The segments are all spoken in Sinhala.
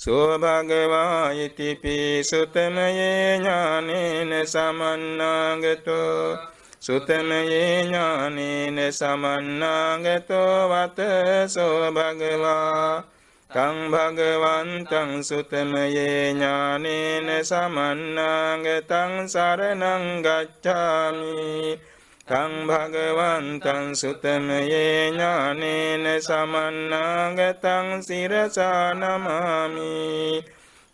සෝ භගවා ඉතිපි සුතමයේ ඥානේන සමන්නාගතෝ සුතමයේ ඥානේන සමන්නාගතෝ වත සෝ භගවා තං භගවන්තං සුතමයේ ඥානේන සමන්නාගතං සරණං ගච්ඡාමි තං භගවන්තං සුතමයේ ඥානේන සමන්නාගතං සිරසා නමාමි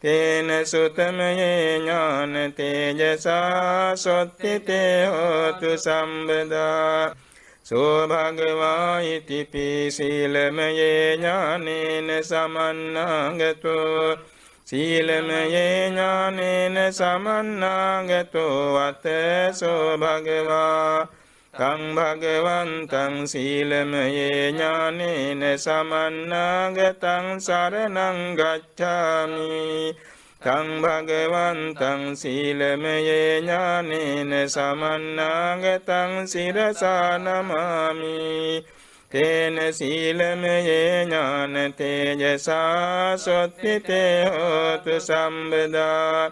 තේන සුතමයේ ඥාන තේජසා සොත්තිතේ හෝතු සම්බදා සෝ භගවා ඉතිපි සීලමයේ ඥානේන සමන්නාගතෝ සීලමයේ ඥානේන සමන්නාගතෝ වත සෝ භගවා තං භගවන්තං සීලමයේ ඥානේන සමන්නාගතං සරණං ගච්ඡාමි තං භගවන්තං සීලමයේ ඥානේන සමන්නාගතං සිරසා නමාමි තේන සීලමයේ ඥාන තේජසා සොත්තිතේ හෝතු සම්බදා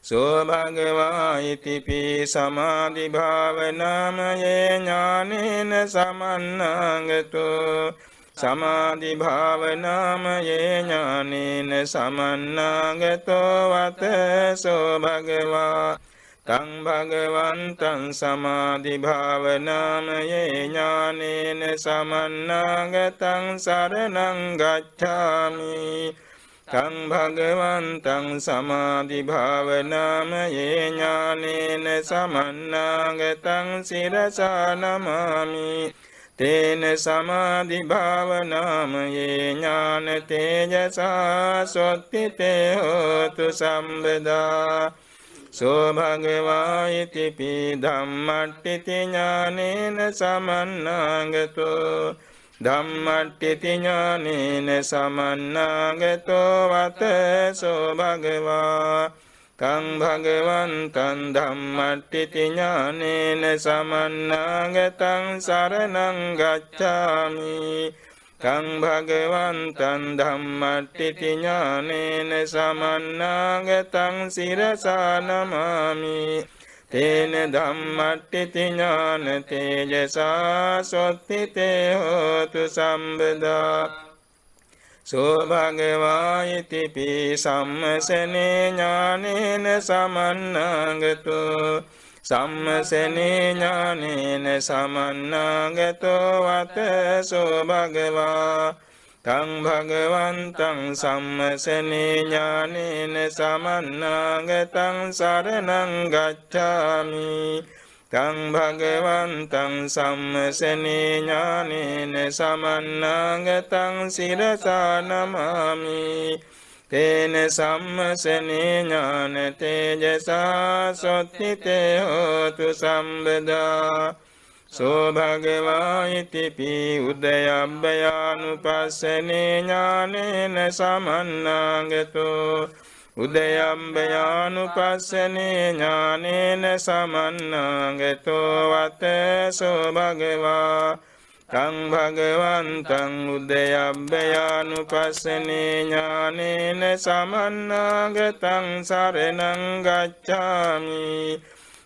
සෝ භගවා ඉතිපි සමාධි භාවනාමයේ ඥානේන සමන්නාගතෝ සමාධි භාවනාමයේ ඥානේන සමන්නාගතෝ වත සෝ භගවා තං භගවන්තං සමාධි භාවනාමයේ ඥානේන සමන්නාගතං සරණං ගච්ඡාමි තං භගවන්තං සමාධි භාවනාමයේ ඥානේන සමන්නාගතං සිරසා නමාමි තේන සමාධි භාවනාමයේ ඥාන තේජසා සොත්තිතේ හෝතු සම්බදා සෝ භගවා ඉතිපි ධම්මට්ඨිති ඥානේන සමන්නාගතෝ ධම්මට්ඨිති ඥානේන සමන්නාගතෝ වත සෝ භගවා තං භගවන්තං ධම්මට්ඨිති ඥානේන සමන්නාගතං සරණං ගච්ඡාමි තං භගවන්තං ධම්මට්ඨිති ඥානේන සමන්නාගතං සිරසා නමාමි තේන ධම්මට්ඨිති ඥාන තේජසා සොත්තිතේ හෝතු සම්බදා සෝ භගවා ඉතිපි සම්මසනේ ඥානේන සමන්නාගතෝ සම්මසනේ ඥානේන සමන්නාගතෝ වත සෝ භගවා තං භගවන්තං සම්මසනේ ඥානේන සමන්නාගතං සරණං ගච්ඡාමි තං භගවන්තං සම්මසනේ ඥානේන සමන්නාගතං සිරසා නමාමි තේන සම්මසනේ ඥාන තේජසා සොත්තිතේ හෝතු සම්බදා සෝ භගවා ඉතිපි උදයබ්බයානුපස්සනේ ඥානේන සමන්නාගතෝ උදයබ්බයානුපස්සනේ ඥානේන සමන්නාගතෝ වත සෝ භගවා තං භගවන්තං උදයබ්බයානුපස්සනේ ඥානේන සමන්නාගතං සරණං ගච්ඡාමි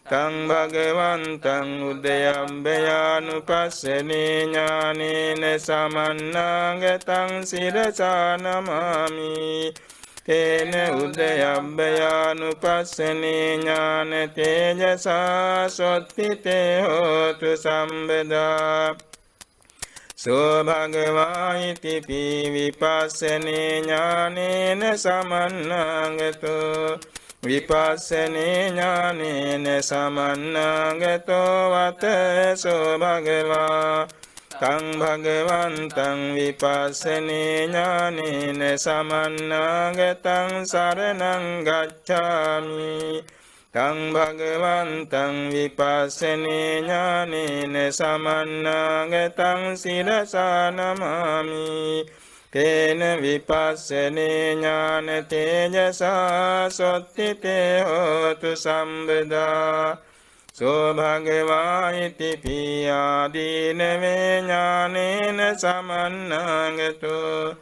තං භගවන්තං උදයබ්බයානුපස්සනේ ඥානේන සමන්නාගතං සිරසා නමාමි තේන උදයබ්බයානුපස්සනේ ඥාන තේජසා සොත්තිතේ හෝතු සම්බදා සෝ භගවා ඉතිපි විපස්සනේ ඥානේන සමන්නාගතෝ විපස්සනේ ඥානේන සමන්නාගතෝ වත සෝ භගවා තං භගවන්තං විපස්සනේ ඥානේන සමන්නාගතං සරණං ගච්ඡාමි තං භගවන්තං විපස්සනේ ඥානේන සමන්නාගතං සිරසා නමාමි තේන විපස්සනේ ඥාන තේජසා සොත්තිතේ හෝතු සම්බදා සෝ භගවා ඉතිපි ආදීනවේ ඥානේන සමන්නාගතෝ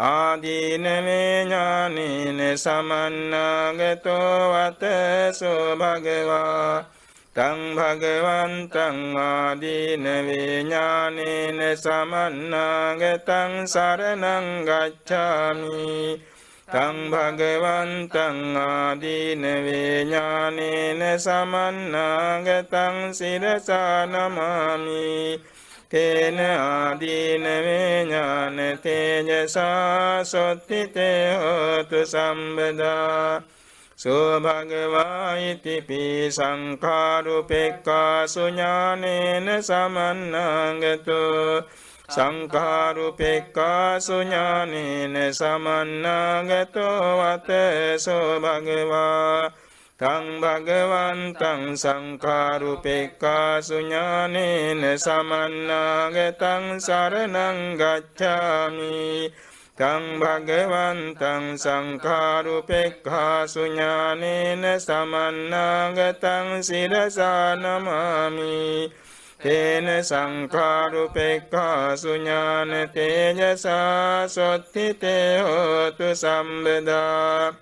ආදීනවේ ඥානේන සමන්නාගතෝ වතසෝ භගවා තං භගවන්තං ආදීනවේ ඥානේන සමන්නාගතං සරණං ගච්ඡාමි තං භගවන්තං ආදීනවේ ඥානේන සමන්නාගතං සිරසා නමාමි තේන ආදීනවේ ඥාන තේජසා සොත්තිතේ හෝතු සම්බදා සෝ භගවා ඉතිපි සංඛාරුපෙක්ඛාසු ඥානේන සමන්නාගතෝ සංඛාරුපෙක්ඛාසු ඥානේන සමන්නාගතෝ වතසෝ භගවා තං භගවන්තං සංඛාරුපෙක්ඛාසු ඥානේන සමන්නාගතං සරණං ගච්ඡාමි තං භගවන්තං සංඛාරුපෙක්ඛාසු ඥානේන සමන්නාගතං සිරසා නමාමි තේන සංඛාරුපෙක්ඛාසු ඥාන තේජසා සොත්තිතේ හෝතු සම්බදා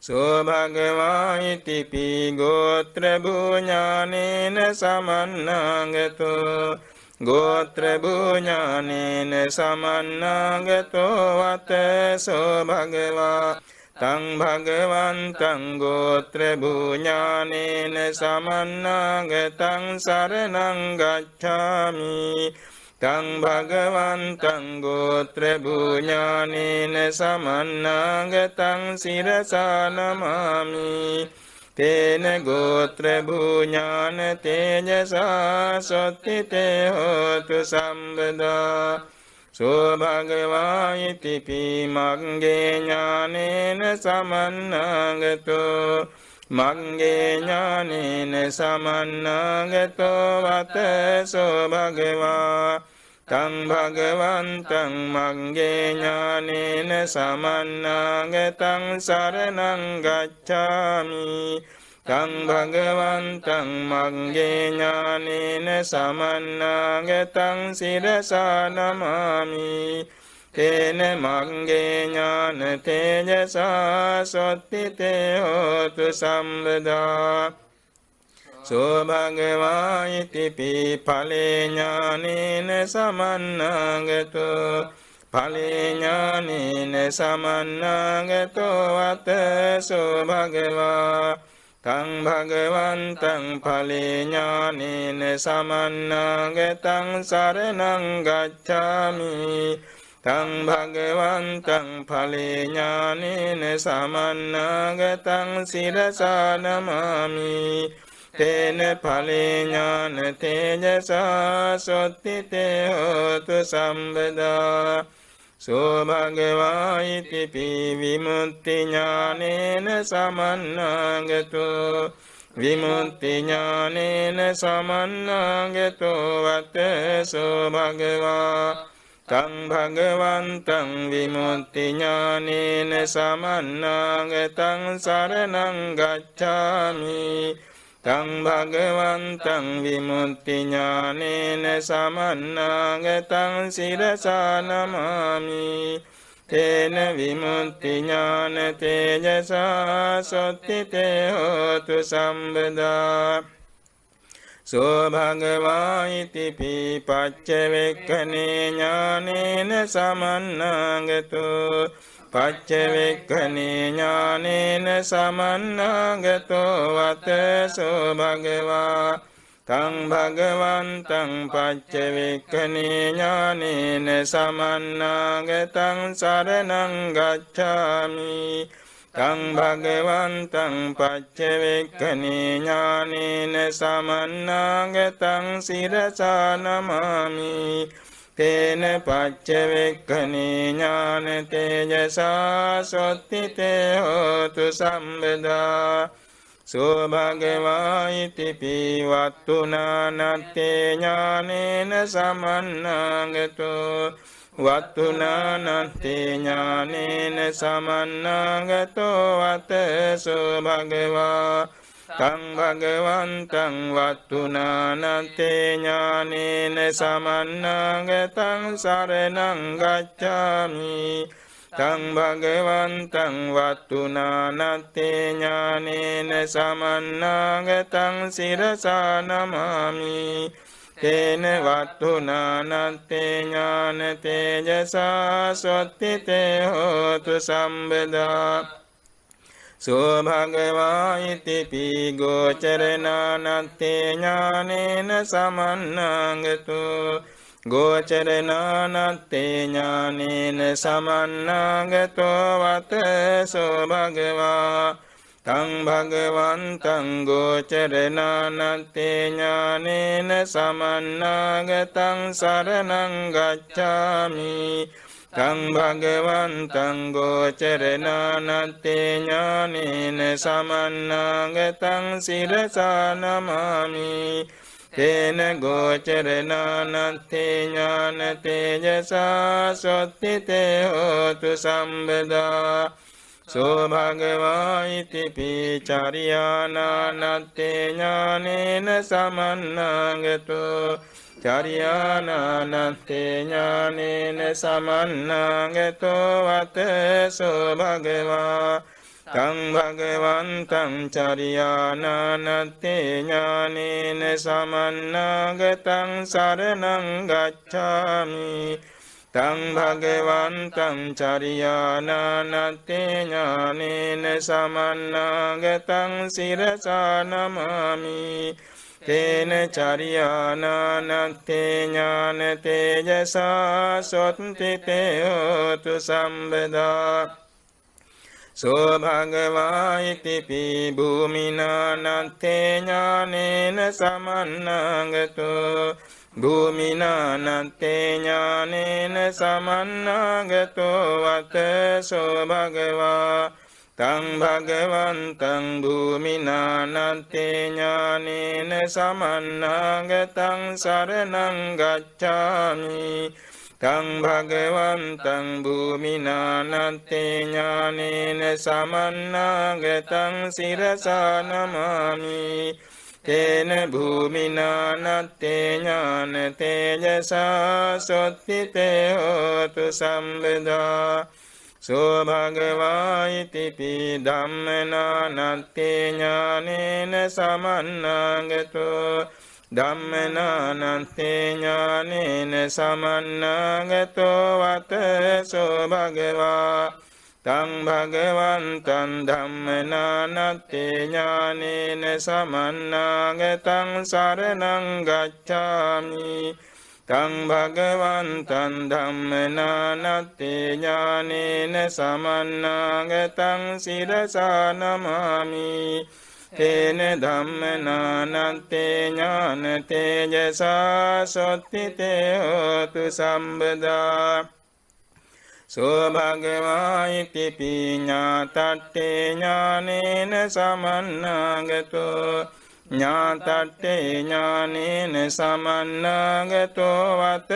සෝ භගවා ඉතිපි ගෝත්‍ර භූඥානේන සමන්නාගතෝ ගෝත්‍ර භූඥානේන සමන්නාගතෝ වතසෝ භගවා තං භගවන්තං ගෝත්‍ර භූඥානේන සමන්නාගතං සරණං ගච්ඡාමි තං භගවන්තං ගෝත්‍ර භූඥානේන සමන්නාගතං සිරසා නමාමි තේන ගෝත්‍ර භූඥාන තේජසා සොත්තිතේ හෝතු සම්බදා සෝ භගවා ඉතිපි මග්ගේ ඥානේන සමන්නාගතෝ මග්ගේ ඥානේන සමන්නාගතෝ වතසෝ භගවා තං භගවන්තං මග්ගේ ඥානේන සමන්නාගතං සරණං ගච්ඡාමි තං භගවන්තං මග්ගේ ඥානේන සමන්නාගතං සිරසා නමාමි තේන මග්ගේ ඥාන තේජසා සොත්තිතේ හෝතු සම්බදා සෝ භගවා ඉතිපි ඵලේ ඥානේන සමන්නාගතෝ ඵලේ ඥානේන සමන්නාගතෝ වතසෝ භගවා තං භගවන්තං ඵලේ ඥානේන සමන්නාගතං සරණං ගච්ඡාමි තං භගවන්තං ඵලේ ඥානේන සමන්නාගතං සිරසා නමාමි තේන ඵලේ ඥාන තේජසා සොත්තිතේ හෝතු සම්බදා සෝ භගවා ඉතිපි විමුක්ති ඥානේන සමන්නාගතෝ විමුක්ති ඥානේන සමන්නාගතෝ වතසෝ භගවා තං භගවන්තං විමුක්ති ඥානේන සමන්නාගතං සරණං ගච්ඡාමි තං භගවන්තං විමුක්ති ඥානේන සමන්නාගතං සිරසා නමාමි තේන විමුක්ති ඥාන තේජසා සොත්තිතේ හෝතු සම්බදා සෝ භගවා ඉතිපි පච්චවෙක්ඛනේ ඥානේන සමන්නාගතෝ පච්චවෙක්ඛනේ ඥානේන සමන්නාගතෝ වතසෝ භගවා තං භගවන්තං පච්චවෙක්ඛනේ ඥානේන සමන්නාගතං සරණං ගච්ඡාමි තං භගවන්තං පච්චවෙක්ඛනේ ඥානේන සමන්නාගතං සිරසා නමාමි තේන පච්චවෙක්ඛනේ ඥාන තේජසා සොත්තිතේ හෝතු සම්බදා සෝ භගවා ඉතිපි වත්තුනානත්තේ ඥානේන සමන්නාගතෝ වත්තුනානත්තේ ඥානේන සමන්නාගතෝ වතසෝ භගවා තං භගවන්තං වත්තුනානත්තේ ඥානේන සමන්නාගතං සරණං ගච්ඡාමි තං භගවන්තං වත්තුනානත්තේ ඥානේන සමන්නාගතං සිරසා නමාමි තේන වත්තුනානත්තේ ඥාන තේජසා සොත්තිතේ හෝතු සම්බදා සෝ භගවා ඉතිපි ගෝචරනානත්තේ ඥානේන සමන්නාගතු ගෝචරනානත්තේ ඥානේන සමන්නාගතෝ වත සෝ භගවා තං භගවන්තං ගෝචරනානත්තේ ඥානේන සමන්නාගතං සරණං ගච්ඡාමි තං භගවන්තං ගෝචරනානත්තේ ඥානේන සමන්නාගතං සිරසා නමාමි තේන ගෝචරනානත්තේ ඥාන තේජසා සොත්තිතේ හෝතු සම්බදා සෝ භගවා ඉතිපි චරියානානත්තේ ඥානේන සමන්නාගතෝ චරියානානත්තේ ඥානේන සමන්නාගතෝ වත සෝ භගවා තං භගවන්තං චරියානානත්තේ ඥානේන සමන්නාගතං සරණං ගච්ඡාමි තං භගවන්තං චරියානානත්තේ ඥානේන සමන්නාගතං සිරසා නමාමි තේන චරියානානත්තේ ඥාන තේජසා සොත්තිතේ හෝතු සම්බදා සෝ භගවා ඉතිපි භූමිනානත්තේ ඥානේන සමන්නාගතෝ භූමිනානත්තේ ඥානේන සමන්නාගතෝ වත සෝ භගවා තං භගවන්තං භූමිනානත්තේ ඥානේන සමන්නාගතං සරණං ගච්ඡාමි තං භගවන්තං භූමිනානත්තේ ඥානේන සමන්නාගතං සිරසා නමාමි තේන භූමිනානත්තේ ඥාන තේජසා සොත්තිතේ හෝතු සම්බදා සෝ භගවා ඉතිපි ධම්මනානත්තේ ඥානේන සමන්නාගතෝ ධම්මනානත්තේ ඥානේන සමන්නාගතෝ වත සෝ භගවා තං භගවන්තං ධම්මනානත්තේ ඥානේන සමන්නාගතං සරණං ගච්ඡාමි තං භගවන්තං ධම්මනානත්තේ ඥානේන සමන්නාගතං සිරසා නමාමි තේන ධම්මනානත්තේ ඥාන තේජසා සොත්තිතේ හෝතු සම්බදා සෝ භගවා ඉතිපි ඥාතට්ඨේ ඥානේන සමන්නාගතෝ ඥාතට්ඨේ ඥානේන සමන්නාගතෝ වත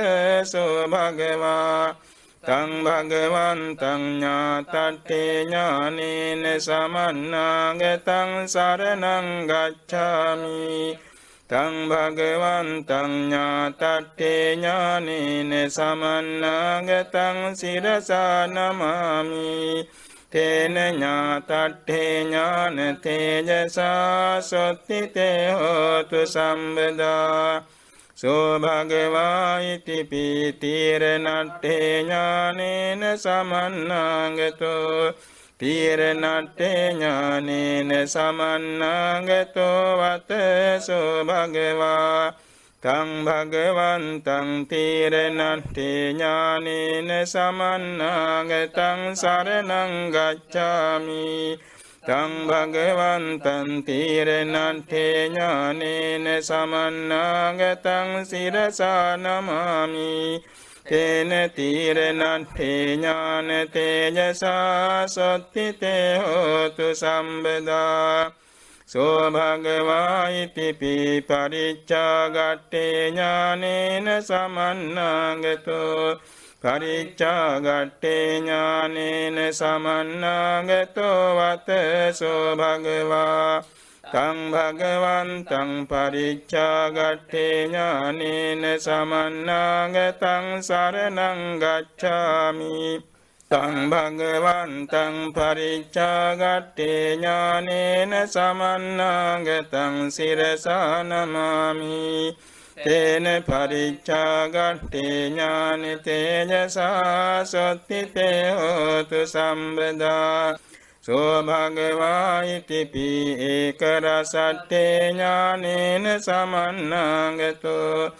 සෝ භගවා තං භගවන්තං ඥාතට්ඨේ ඥානේන සමන්නාගතං සරණං ගච්ඡාමි තං භගවන්තං ඥාතට්ඨේ ඥානේන සමන්නාගතං සිරසා නමාමි තේන ඥාතට්ඨේ ඥාන තේජසා සොත්තිතේ හෝතු සම්බදා සෝ භගවා ඉතිපි තීරණට්ඨේ ඥානේන සමන්නාගතෝ තීරණට්ඨේ ඥානේන සමන්නාගතෝ වත සෝ භගවා තං භගවන්තං තීරණට්ඨේ ඥානේන සමන්නාගතං සරණං ගච්ඡාමි තං භගවන්තං තීරණට්ඨේ ඥානේන සමන්නාගතං සිරසා නමාමි තේන තීරණට්ඨේ ඥාන තේජසා සොත්තිතේ හෝතු සම්බදා සෝ භගවා ඉතිපි පරිච්ඡාගට්ඨේ ඥානේන සමන්නාගතෝ පරිච්ඡාගට්ඨේ ඥානේන සමන්නාගතෝ වත සෝ භගවා තං භගවන්තං පරිච්ඡාගට්ඨේ ඥානේන සමන්නාගතං සරණං ගච්ඡාමි තං භගවන්තං පරිච්ඡාගට්ඨේ ඥානේන සමන්නාගතං සිරසා නමාමි තේන පරිච්ඡාගට්ඨේ ඥානෙ තේජසා සොත්තිතේ හෝතු සම්බදා සෝ භගවා ඉතිපි ඒක රසට්ඨේ ඥානේන සමන්නාගතෝ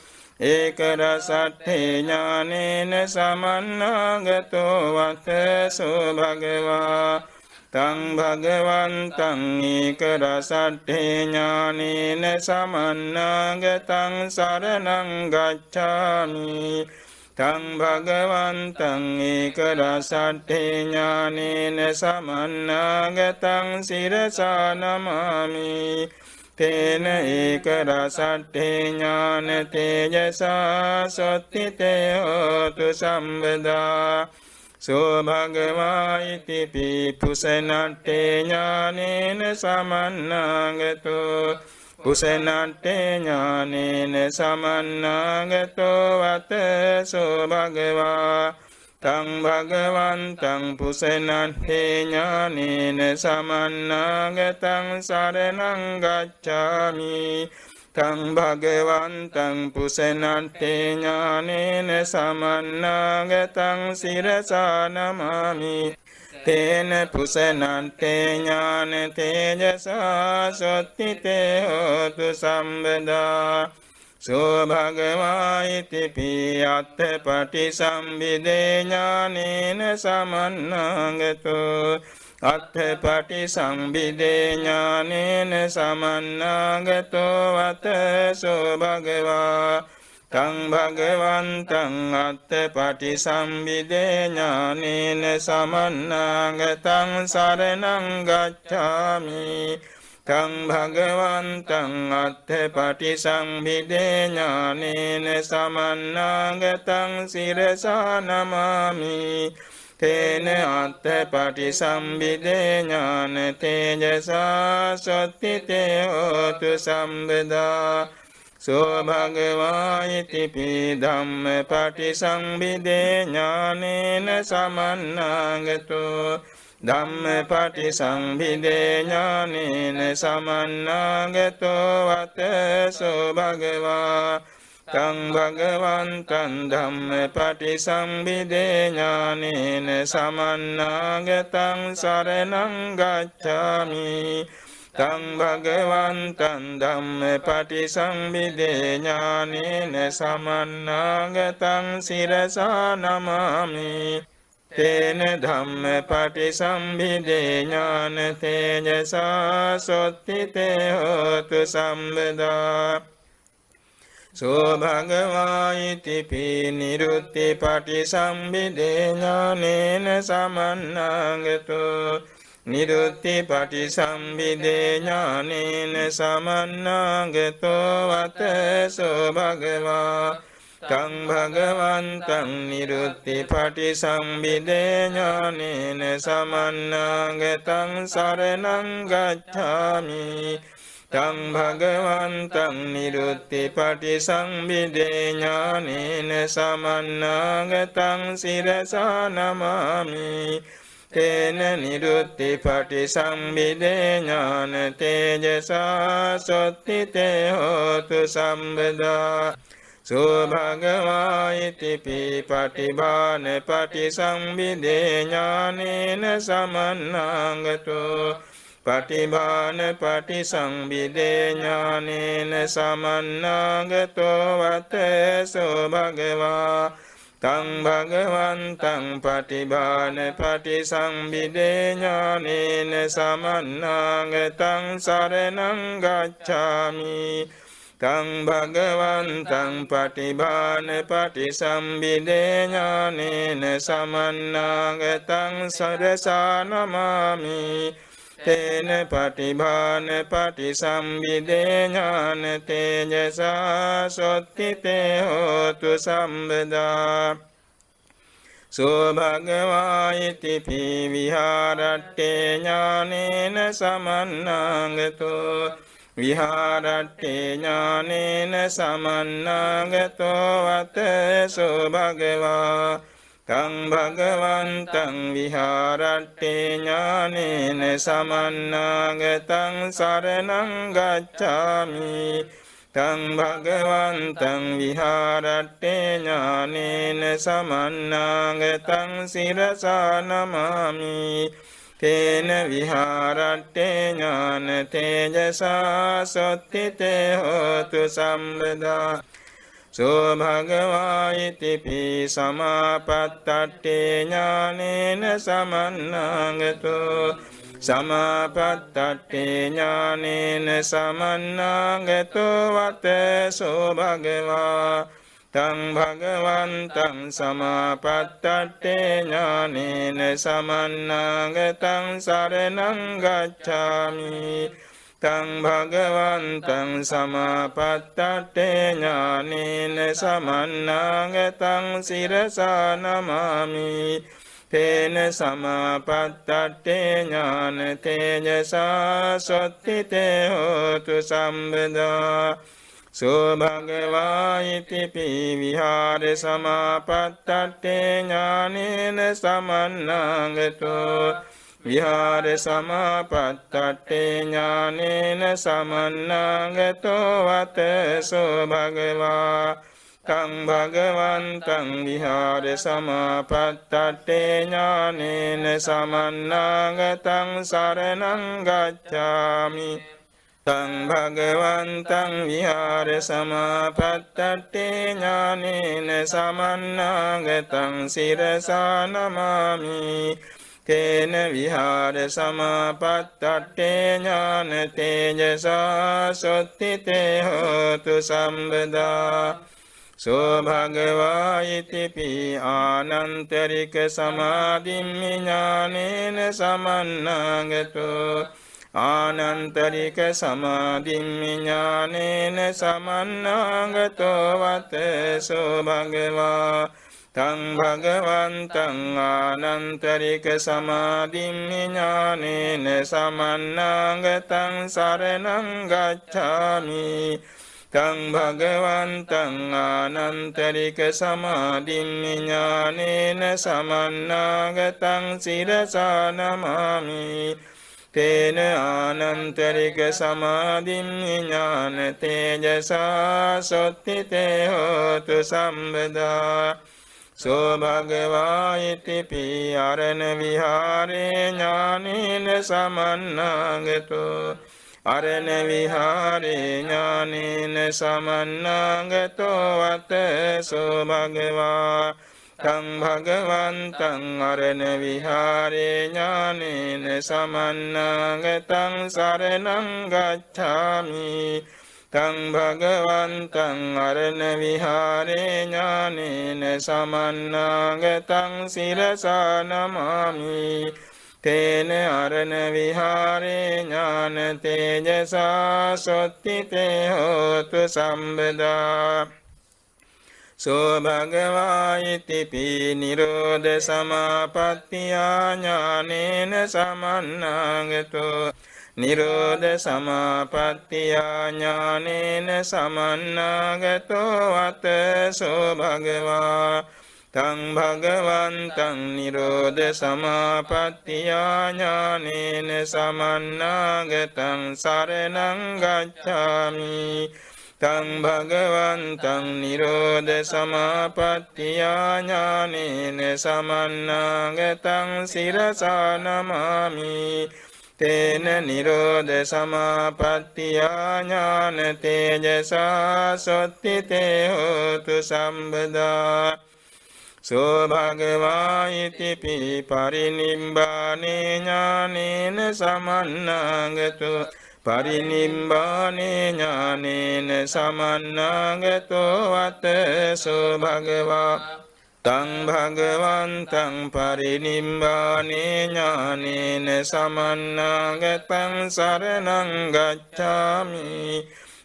ඒක රසට්ඨේ ඥානේන සමන්නාගතෝ වතසෝ භගවා තං භගවන්තං ඒක රසට්ඨේ ඥානේන සමන්නාගතං සරණං ගච්ඡාමි තං භගවන්තං ඒක රසට්ඨේ ඥානේන සමන්නාගතං සිරසා නමාමි තේන ඒක රසට්ඨේ ඥාන තේජසා සොත්තිතේ හෝතු සම්බදා සෝ භගවා ඉතිපි පුසනට්ඨේ ඥානේන සමන්නාගතෝ පුසනට්ඨේ ඥානේන සමන්නාගතෝ වතසෝ භගවා තං භගවන්තං පුසනට්ඨේ ඥානේන සමන්නාගතං සරණං ගච්ඡාමි තං භගවන්තං පුසනට්ඨේ ඥානේන සමන්නාගතං සිරසා නමාමි තේන පුසනට්ඨේ ඥාන තේජසා සොත්තිතේ හෝතු සම්බදා සෝ භගවා ඉතිපි අත්ථපටි සම්බිදේ ඥානේන සමන්නාගතෝ අත්ථපටි සම්බිදේ ඥානේන සමන්නාගතෝ වතසෝ භගවා තං භගවන්තං අත්ථපටි සම්බිදේ ඥානේන සමන්නාගතං සරණං ගච්ඡාමි තං භගවන්තං අත්ථපටි සම්බිදේ ඥානේන සමන්නාගතං සිරසා නමාමි තේන අත්ථපටි සම්බිදේ ඥාන තේජසා සොත්තිතේ හෝතු සම්බදා සෝ භගවා ඉතිපි ධම්මපටි සම්බිදේ ඥානේන සමන්නාගතෝ ධම්මපටි සම්බිදේ ඥානේන සමන්නාගතෝ වතසෝ භගවා තං භගවන්තං ධම්මපටි සම්බිදේ ඥානේන සමන්නාගතං සරණං ගච්ඡාමි තං භගවන්තං ධම්මපටි සම්බිදේ ඥානේන සමන්නාගතං සිරසා නමාමි තේන ධම්මපටි සම්බිදේ ඥාන තේජසා සොත්තිතේ හෝතු සම්බදා සෝ භගවා ඉතිපි නිරුත්තිපටි සම්බිදේ ඥානේන සමන්නාගතෝ නිරුත්තිපටි සම්බිදේ ඥානේන සමන්නාගතෝ වතසෝ භගවා තං භගවන්තං නිරුත්තිපටි සම්බිදේ ඥානේන සමන්නාගතං සරණං ගච්ඡාමි තං භගවන්තං නිරුත්තිපටි සම්බිදේ ඥානේන සමන්නාගතං සිරසා නමාමි තේන නිරුත්තිපටි සම්බිදේ ඥාන තේජසා සොත්තිතේ හෝතු සම්බදා සෝ භගවා ඉතිපි පටිභානපටි සම්බිදේ ඥානේන සමන්නාගතෝ පටිභානපටි සම්බිදේ ඥානේන සමන්නාගතෝ වතසෝ භගවා තං භගවන්තං පටිභානපටි සම්බිදේ ඥානේන සමන්නාගතං සරණං ගච්ඡාමි තං භගවන්තං පටිභානපටි සම්බිදේ ඥානේන සමන්නාගතං සරසා නමාමි තේන පටිභානපටි සම්බිදේ ඥාන තේජසා සොත්තිතේ හෝතු සම්බදා සෝභගවා ඉතිපි විහාරට්ඨේ ඥානේන සමන්නාගතෝ විහාරට්ඨේ ඥානේන සමන්නාගතෝ වතසෝ භගවා තං භගවන්තං විහාරට්ඨේ ඥානේන සමන්නාගතං සරණං ගච්ඡාමි තං භගවන්තං විහාරට්ඨේ ඥානේන සමන්නාගතං සිරසා නමාමි තේන විහාරට්ඨේ ඥාන තේජසා සොත්තිතේ හෝතු සම්බදා සෝ භගවා ඉතිපි සමාපත්තට්ඨේ ඥානේන සමන්නාගතෝ සමාපත්තට්ඨේ ඥානේන සමන්නාගතෝ වතසෝ භගවා තං භගවන්තං සමාපත්තට්ඨේ ඥානේන සමන්නාගතං සරණං ගච්ඡාමි තං භගවන්තං සමාපත්තට්ඨේ ඥානේන සමන්නාගතං සිරසා නමාමි තේන සමාපත්තට්ඨේ ඥාන තේජසා සොත්තිතේ හෝතු සම්බදා සෝ භගවා ඉතිපි විහාර සමාපත්තට්ඨේ ඥානේන සමන්නාගතෝ විහාර සමාපත්තට්ඨේ ඥානේන සමන්නාගතෝ වතසෝ භගවා තං භගවන්තං විහාර සමාපත්තට්ඨේ ඥානේන සමන්නාගතං සරණං ගච්ඡාමි තං භගවන්තං විහාර සමාපත්තට්ඨේ ඥානේන සමන්නාගතං සිරසා නමාමි තේන විහාර සමාපත්තට්ඨේ ඥාන තේජසා සොත්තිතේ හෝතු සම්බදා සෝ භගවා ඉතිපි ආනන්තරික සමාධිම්මි ඥානේන සමන්නාගතෝ ආනන්තරික සමාධිම්මි ඥානේන සමන්නාගතෝ වතසෝ භගවා තං භගවන්තං ආනන්තරික සමාධිම්මි ඥානේන සමන්නාගතං සරණං ගච්ඡාමි තං භගවන්තං ආනන්තරික සමාධිම්මි ඥානේන සමන්නාගතං සිරසා නමාමි තේන ආනන්තරික සමාධිම්මි ඥාන තේජසා සොත්තිතේ හෝතු සම්බදා සෝ භගවා ඉතිපි අරණ විහාරේ ඥානේන සමන්නාගතෝ අරණ විහාරේ ඥානේන සමන්නාගතෝ වතසෝ භගවා තං භගවන්තං අරණ විහාරේ ඥානේන සමන්නාගතං සරණං ගච්ඡාමි තං භගවන්තං අරණ විහාරේ ඥානේන සමන්නාගතං සිරසා නමාමි තේන අරණ විහාරේ ඥාන තේජසා සොත්තිතේ හෝතු සම්බදා සෝ භගවා ඉතිපි නිරෝධ සමාපත්තියා ඥානේන සමන්නාගතෝ නිරෝධ සමාපත්තියා ඥානේන සමන්නාගතෝ වතසෝ භගවා තං භගවන්තං නිරෝධ සමාපත්තියා ඥානේන සමන්නාගතං සරණං ගච්ඡාමි තං භගවන්තං නිරෝධ සමාපත්තියා ඥානේන සමන්නාගතං සිරසා නමාමි තේන නිරෝධ සමාපත්තියා ඥාන තේජසා සොත්තිතේ හෝතු සම්බදා සෝ භගවා ඉතිපි පරිනිබ්බානේ ඥානේන සමන්නාගතෝ පරිනිබ්බානේ ඥානේන සමන්නාගතෝ වතසෝ භගවා තං භගවන්තං පරිනිබ්බානේ ඥානේන සමන්නාගතං සරණං ගච්ඡාමි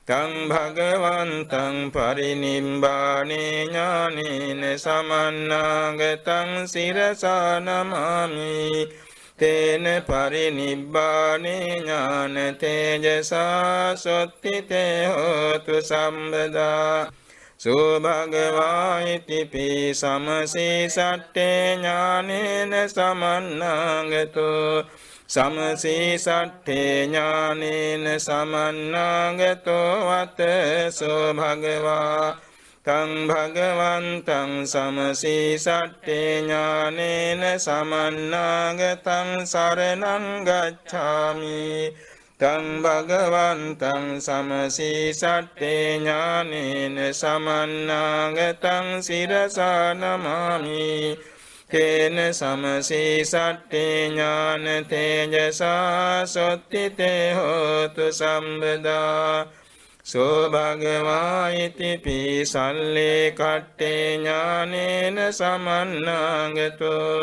තං භගවන්තං පරිනිබ්බානේ ඥානේන සමන්නාගතං සිරසා නමාමි තේන පරිනිබ්බානේ ඥාන තේජසා සොත්තිතේ හෝතු සම්බදා සුභගවා ඉතිපි සමසී සට්ඨේ ඥානේන සමන්නාගතෝ සමසී සට්ඨේ ඥානේන සමන්නාගතෝ වතසෝ භගවා තං භගවන්තං සමසී සට්ඨේ ඥානේන සමන්නාගතං සරණං ගච්ඡාමි තං භගවන්තං සමසී සට්ඨේ ඥානේන සමන්නාගතං සිරසා නමාමි තේන සමසී සට්ඨේ ඥාන තේජසා සොත්තිතේ හෝතු සම්බදා සෝ භගවා ඉතිපි සල්ලේ කට්ඨේ ඥානේන සමන්නාගතෝ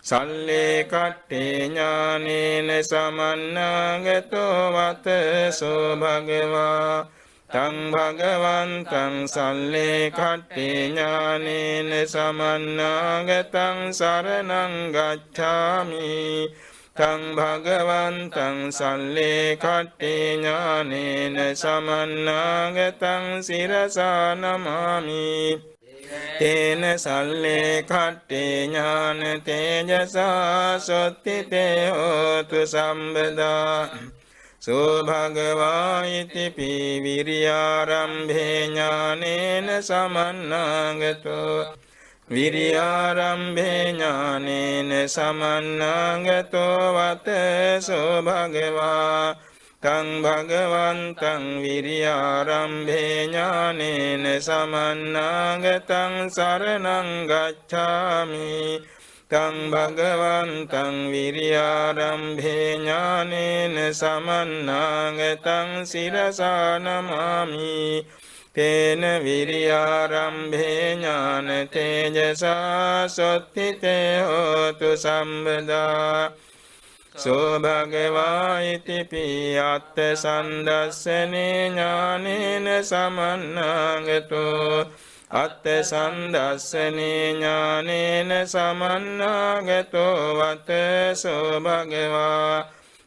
සල්ලේ කට්ඨේ ඥානේන සමන්නාගතෝ වතසෝ භගවා තං භගවන්තං සල්ලේ කට්ඨේ ඥානේන සමන්නාගතං සරණං ගච්ඡාමි තං භගවන්තං සල්ලේ කට්ඨේ ඥානේන සමන්නාගතං සිරසා නමාමි තේන සල්ලේ කට්ඨේ ඥාන තේජසා සොත්තිතේ හෝතු සම්බදා සෝ භගවා ඉතිපි විරියාරම්භේ ඥානේන සමන්නාගතෝ විරියාරම්භේ ඥානේන සමන්නාගතෝ වතසෝ භගවා තං භගවන්තං විරියාරම්භේ ඥානේන සමන්නාගතං සරණං ගච්ඡාමි තං භගවන්තං විරියාරම්භේ ඥානේන සමන්නාගතං සිරසා නමාමි තේන විරියාරම්භේ ඥාන තේජසා සොත්තිතේ හෝතු සම්බදා සෝ භගවා ඉතිපි අත්ථ සන්දස්සනේ ඥානේන සමන්නාගතෝ අත්ථ සන්දස්සනේ ඥානේන සමන්නාගතෝ වතසෝ භගවා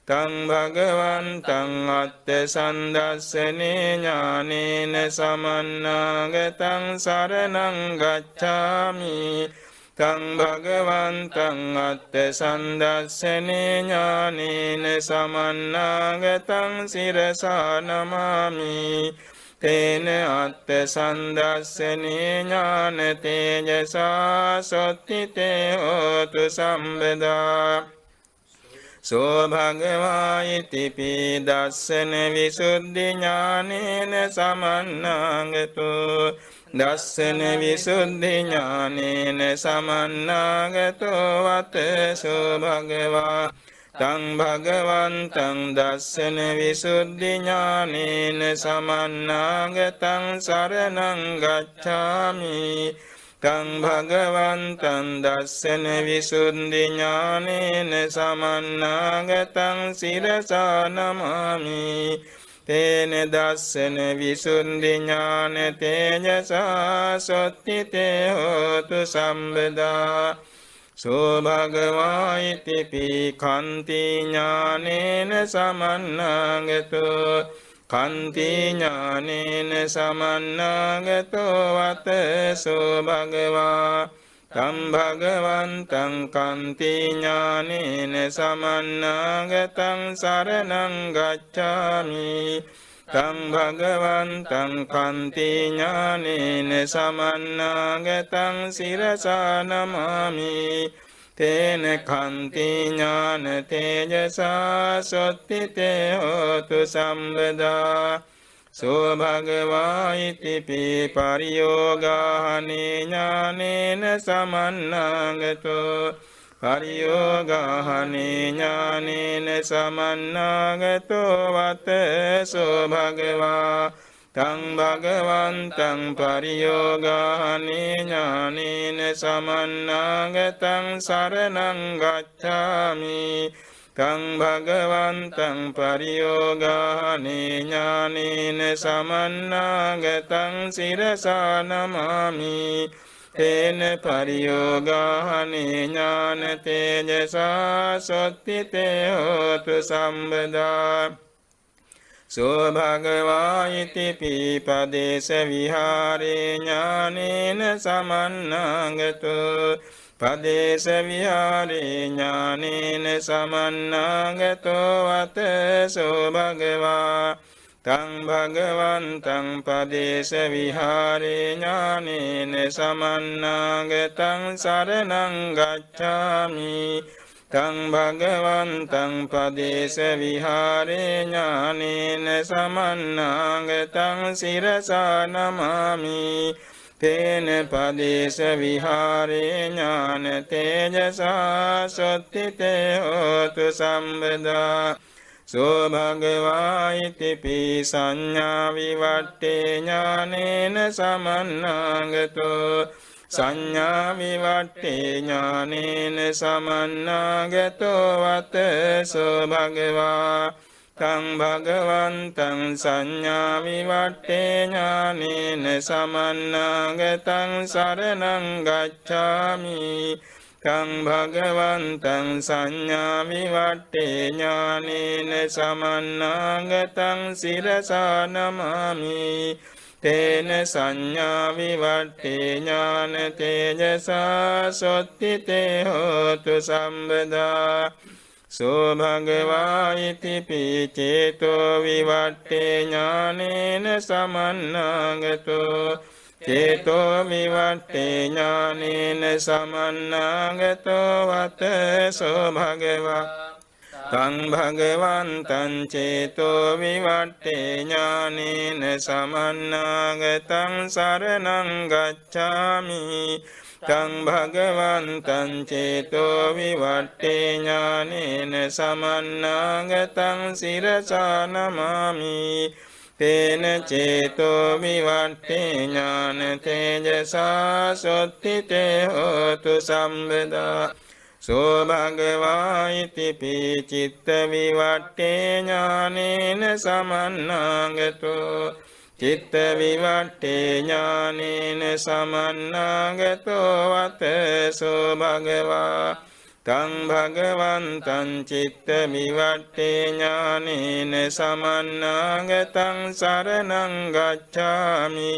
තං භගවන්තං අත්ථ සන්දස්සනේ ඥානේන සමන්නාගතං සරණං ගච්ඡාමි තං භගවන්තං අත්ථ සන්දස්සනේ ඥානේන සමන්නාගතං සිරසා නමාමි තේන අත්ථ සන්දස්සනේ ඥාන තේජසා සොත්තිතේ හෝතු සම්බදා සෝ භගවා ඉතිපි දස්සන විසුද්ධි ඥානේන සමන්නාගතෝ දස්සන විසුද්ධි ඥානේන සමන්නාගතෝ වතසෝ භගවා තං භගවන්තං දස්සන විසුද්ධි ඥානේන සමන්නාගතං සරණං ගච්ඡාමි තං භගවන්තං දස්සන විසුද්ධි ඥානේන සමන්නාගතං සිරසා නමාමි තේන දස්සන විසුද්ධි ඥාන තේජසා සොත්තිතේ හෝතු සම්බදා සෝ භගවා ඉතිපි කන්ති ඥානේන සමන්නාගතෝ කන්ති ඥානේන සමන්නාගතෝ වතසෝ භගවා තං භගවන්තං කන්ති ඥානේන සමන්නාගතං සරණං ගච්ඡාමි තං භගවන්තං කන්ති ඥානේන සමන්නාගතං සිරසා නමාමි තේන කන්ති ඥාන තේජසා සොත්තිතේ හෝතු සම්බදා සෝ භගවා ඉතිපි පරියෝගාහනේ ඥානේන සමන්නාගතෝ පරියෝගාහනේ ඥානේන සමන්නාගතෝ වතසෝ භගවා තං භගවන්තං පරියෝගාහනේ ඥානේන සමන්නාගතං සරණං ගච්ඡාමි තං භගවන්තං පරියෝගානේ ඥානේන සමන්නාගතං සිරසා නමාමි තේන පරියෝගානේ ඥාන තේජසා සොත්තිතේ හෝතු සම්බදා සෝ භගවා ඉති පීපදේශ විහාරේ ඥානේන සමන්නාගතෝ පදේශ විහාරේ ඥානේන සමන්නාගතෝ වතසෝ භගවා තං භගවන්තං පදේශ විහාරේ ඥානේන සමන්නාගතං සරණං ගච්ඡාමි තං භගවන්තං පදේශ විහාරේ ඥානේන සමන්නාගතං සිරසා නමාමි තේන පදේශ විහාරේ ඥාන තේජසා සොත්තිතේ හෝතු සම්බදා සෝ භගවා ඉති පී සංඥා විවට්ටේ ඥානේන සමන්නාගතෝ සංඥා විවට්ටේ ඥානේන සමන්නාගතෝ වතසෝ භගවා තං භගවන්තං සංඥා විවට්ටේ ඥානේන සමන්නාගතං සරණං ගච්ඡාමි තං භගවන්තං සංඥා විවට්ටේ ඥානේන සමන්නාගතං සිරසා නමාමි තේන සංඥා විවට්ටේ ඥාන තේජසා සොත්තිතේ හෝතු සම්බදා සෝ භගවා ඉති පීචේතෝ විවට්ටේ ඥානේන සමන්නාගතෝ චේතෝ විවට්ටේ ඥානේන සමන්නාගතෝ වතසෝ භගවා තං භගවන්තං චේතෝ විවට්ටේ ඥානේන සමන්නාගතං සරණං ගච්ඡාමි තං භගවන්තං චේතෝ විවට්ටේ ඥානේන සමන්නාගතං සිරසා නමාමි තේන චේතෝ විවට්ටේ ඥාන තේජසා සොත්තිතේ හෝතු සම්බදා සෝ භගවා ඉති පී චිත්ත විවට්ටේ ඥානේන සමන්නාගතෝ චිත්ත විවට්ටේ ඥානේන සමන්නාගතෝ වතසෝ භගවා තං භගවන්තං චිත්ත විවට්ටේ ඥානේන සමන්නාගතං සරණං ගච්ඡාමි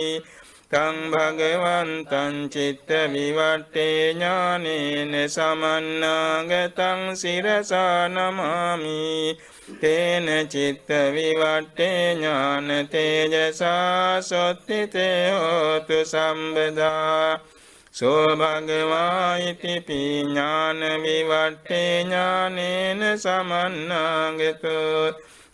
තං භගවන්තං චිත්ත විවට්ටේ ඥානේන සමන්නාගතං සිරසා නමාමි තේන චිත්ත විවට්ටේ ඥාන තේජසා සොත්තිතේ හෝතු සම්බදා සෝ භගවා ඉති පී ඥාන විවට්ටේ ඥානේන සමන්නාගතෝ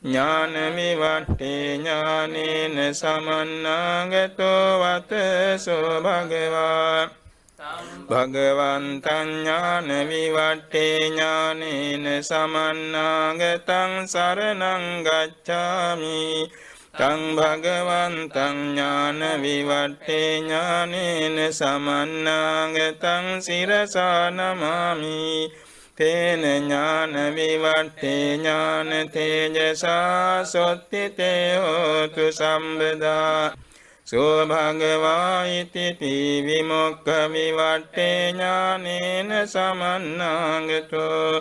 ඥාන විවට්ටේ ඥානේන සමන්නාගතෝ වතසෝ භගවා භගවන්තං ඥාන විවට්ටේ ඥානේන සමන්නාගතං සරණං ගච්ඡාමි තං භගවන්තං ඥාන විවට්ටේ ඥානේන සමන්නාගතං සිරසා නමාමි තේන ඥාන විවට්ටේ ඥාන තේජසා සොත්තිතේ හෝතු සම්බදා සෝ භගවා ඉති පී විමුක්ඛ විවට්ටේ ඥානේන සමන්නාගතෝ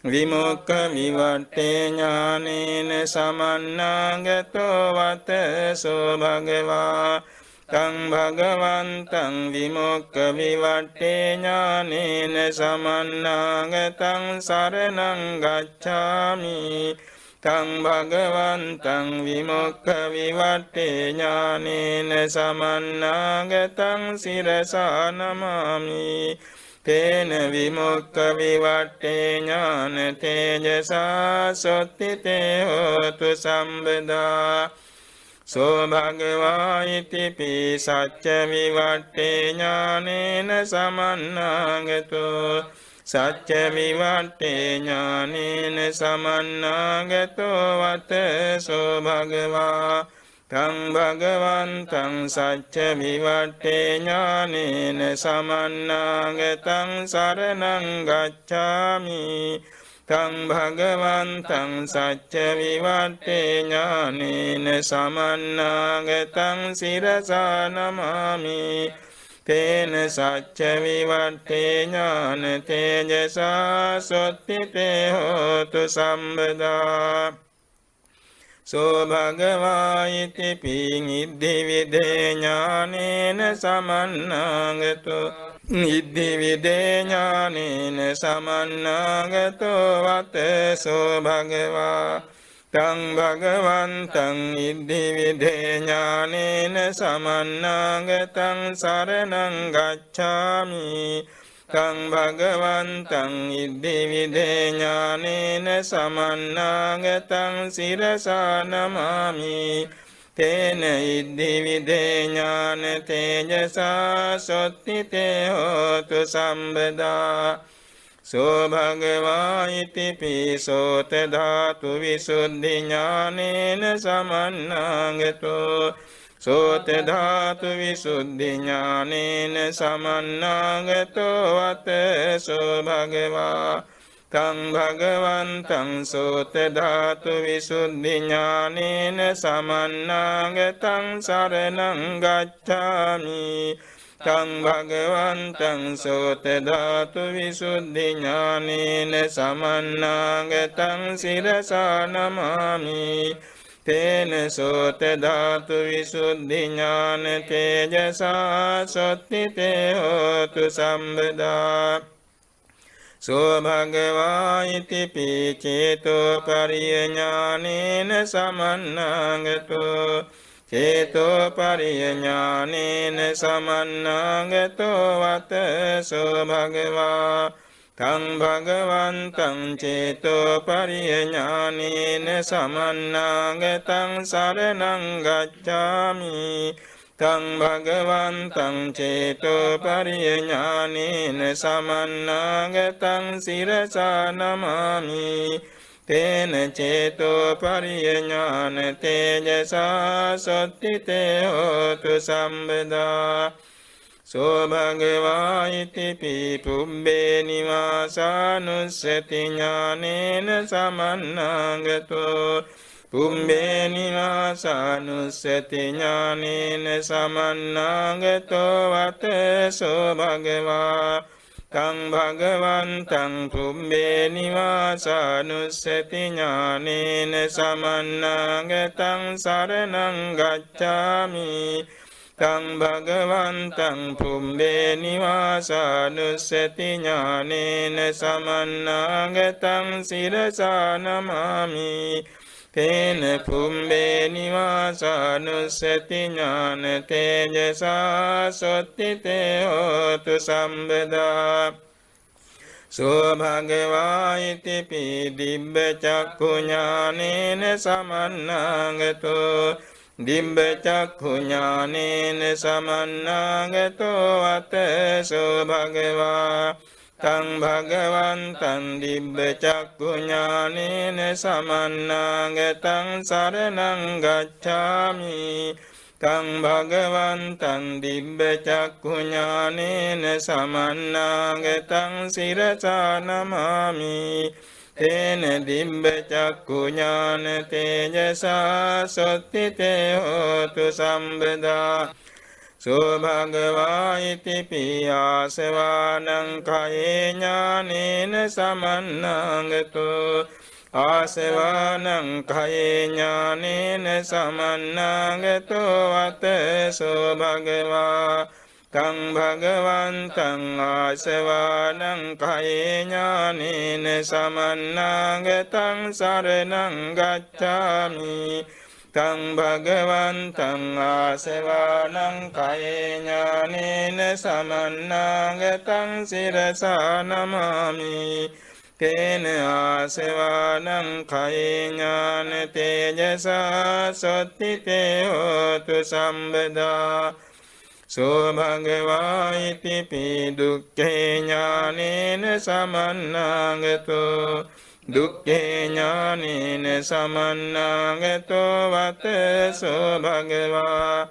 විමුක්ඛ විවට්ටේ ඥානේන සමන්නාගතෝ වතසෝ භගවා තං භගවන්තං විමුක්ඛ විවට්ටේ ඥානේන සමන්නාගතං සරණං ගච්ඡාමි තං භගවන්තං විමුක්ඛ විවට්ටේ ඥානේන සමන්නාගතං සිරසා නමාමි තේන විමුක්ඛ විවට්ටේ ඥාන තේජසා සොත්තිතේ හෝතු සම්බදා සෝ භගවා ඉති පී සච්ච විවට්ටේ ඥානේන සමන්නාගතෝ සච්ච විවට්ටේ ඥානේන සමන්නාගතෝ වතසෝ භගවා තං භගවන්තං සච්ච විවට්ටේ ඥානේන සමන්නාගතං සරණං ගච්ඡාමි තං භගවන්තං සච්ච විවට්ඨේ ඥානේන සමන්නාගතං සිරසා නමාමි තේන සච්ච විවට්ඨේ ඥාන තේජසා සොත්තිතේ හෝතු සම්බදා සෝ භගවා ඉති පිං ඉද්ධි විදේ ඥානේන සමන්නාගතෝ ඉද්ධි විදේ ඥානේන සමන්නාගතෝ වතසෝ භගවා තං භගවන්තං ඉද්ධි විදේ ඥානේන සමන්නාගතං සරණං ගච්ඡාමි තං භගවන්තං ඉද්ධි විදේ ඥානේන සමන්නාගතං සිරසා නමාමි තේන ඉද්ධි විදේ ඥාන තේජසා සොත්තිතේ හෝතු සම්බදා සෝ භගවා ඉති පිසෝත ධාතු විසුද්ධි ඥානේන සමන්නාගතෝ සෝත ධාතු විසුද්ධි ඥානේන සමන්නාගතෝ වතසෝ භගවා තං භගවන්තං සෝත ධාතු විසුද්ධි ඥානේන සමන්නාගතං සරණං ගච්ඡාමි තං භගවන්තං සෝත ධාතු විසුද්ධි ඥානේන සමන්නාගතං සිරසා නමාමි තේන සෝත ධාතු විසුද්ධි ඥාන තේජසා සොත්තිතේ හෝතු සම්බදා සෝ භගවා ඉති පීචේතෝ පරියඥානේන සමන්නාගතෝ චේතෝ පරියඥානේන සමන්නාගතෝ වතසෝ භගවා තං භගවන්තං චේතෝ පරියඥානේන සමන්නාගතං සරණං ගච්ඡාමි තං භගවන්තං චේතෝ පරියඥානේන සමන්නාගතං සිරසා නමාමි තේන චේතෝ පරියඥාන තේජසා සොත්තිතේ හෝතු සම්බදා සෝ භගවා ඉති පුබ්බේ නිවාසානුස්සති ඥානේන සමන්නාගතෝ පුබ්බේ නිවාසානුස්සති ඥානේන සමන්නාගතෝ වතසෝ භගවා තං භගවන්තං පුබ්බේ නිවාසානුස්සති ඥානේන සමන්නාගතං සරණං ගච්ඡාමි තං භගවන්තං පුබ්බේ නිවාසානුස්සති ඥානේන සමන්නාගතං සිරසා නමාමි තේන පුබ්බේ නිවාසානුස්සති ඥාන තේජසා සොත්තිතේ හෝතු සම්බදා සෝ භගවා ඉති දිබ්බ චක්ඛු ඥානේන සමන්නාගතෝ දිබ්බ චක්ඛු ඥානේන සමන්නාගතෝ වතසෝ භගවා තං භගවන්තං දිබ්බ චක්ඛු ඥානේන සමන්නාගතං සරණං ගච්ඡාමි තං භගවන්තං දිබ්බ චක්ඛු ඥානේන සමන්නාගතං සිරසා නමාමි තේන දිබ්බ චක්ඛු ඥාන තේජසා සොත්තිතේ හෝතු සම්බදා සෝ භගවා ඉති පියාසවානං කයේ ඥානේන සමන්නාගතෝ ආසවානං කයේ ඥානේන සමන්නාගතෝ වතසෝ භගවා තං භගවන්තං ආසවානං කයේ ඥානේන සමන්නාගතං සරණං ගච්ඡාමි තං භගවන්තං ආසවානං කයේ ඥානේන සමන්නාගතං සිරසා නමාමි තේන ආසවානං කයේ ඥාන තේජසා සොත්තිතේ හෝතු සම්බදා සෝ භගවා ඉති දුක්ඛේ ඥානේන සමන්නාගතෝ දුක්ඛේ ඥානේන සමන්නාගතෝ වතසෝ භගවා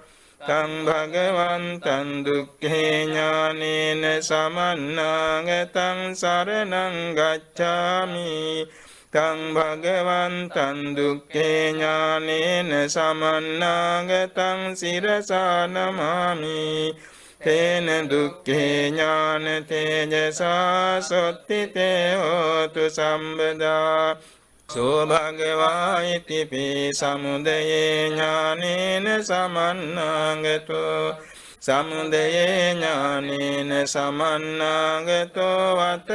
තං භගවන්තං දුක්ඛේ ඥානේන සමන්නාගතං සරණං ගච්ඡාමි තං භගවන්තං දුක්ඛේ ඥානේන සමන්නාගතං සිරසා නමාමි තේන දුක්ඛේ ඥාන තේජසා සොත්තිතේ හෝතු සම්බදා සෝ භගවා ඉතිපි සමුදයේ ඥානේන සමන්නාගතෝ සමුදයේ ඥානේන සමන්නාගතෝ වත